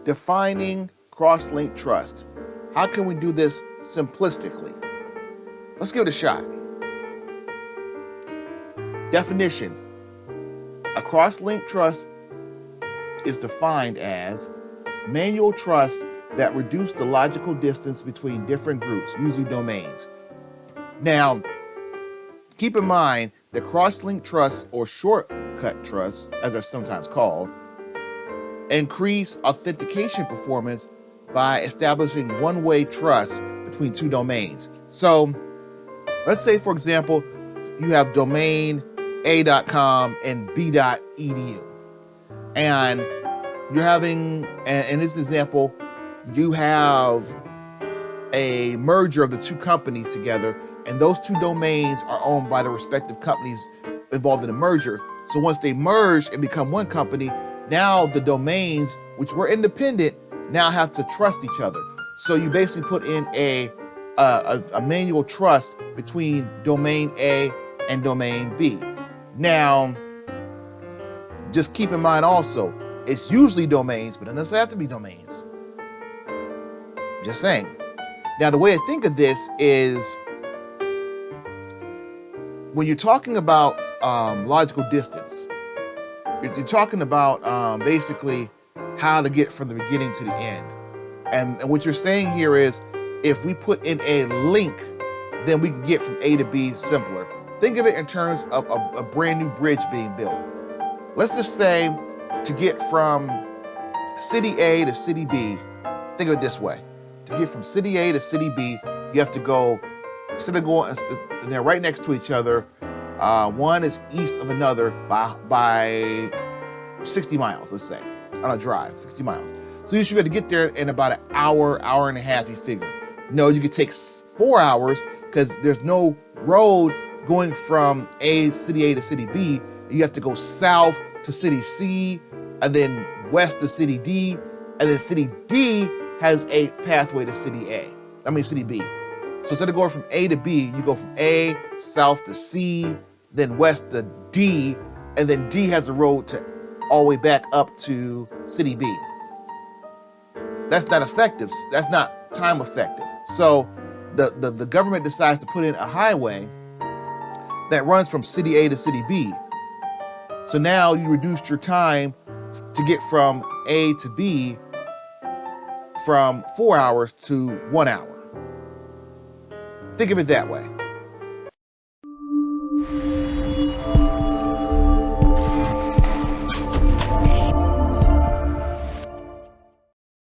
defining cross-link trust. How can we do this simplistically? Let's give it a shot. Definition: a cross-link trust is defined as manual trust that reduce the logical distance between different groups, usually domains. Now, keep in mind that cross-link trusts, or shortcut trusts, as they're sometimes called, increase authentication performance by establishing one-way trust between two domains. So let's say, for example, you have domain a.com and b.edu. And you're having, in this example, you have a merger of the two companies together, and those two domains are owned by the respective companies involved in the merger. So once they merge and become one company, now the domains, which were independent, now have to trust each other. So you basically put in a manual trust between domain A and domain B. Now, just keep in mind also, it's usually domains, but it doesn't have to be domains. Just saying. Now, the way I think of this is when you're talking about logical distance, you're talking about basically how to get from the beginning to the end. And what you're saying here is, if we put in a link, then we can get from A to B simpler. Think of it in terms of a brand new bridge being built. Let's just say to get from city A to city B, think of it this way. To get from city A to city B, you have to go, instead of going, and they're right next to each other, one is east of another by 60 miles, let's say, on a drive, 60 miles. So you should be able to get there in about an hour, hour and a half, you figure. No, you could take 4 hours because there's no road going from city A to city B. You have to go south to city C, and then west to city D, and then city D has a pathway to city B. So instead of going from A to B, you go from A, south to C, then west to D, and then D has a road to all the way back up to city B. That's not effective. That's not time effective. So the government decides to put in a highway that runs from city A to city B. So now you reduced your time to get from A to B from 4 hours to 1 hour. Think of it that way.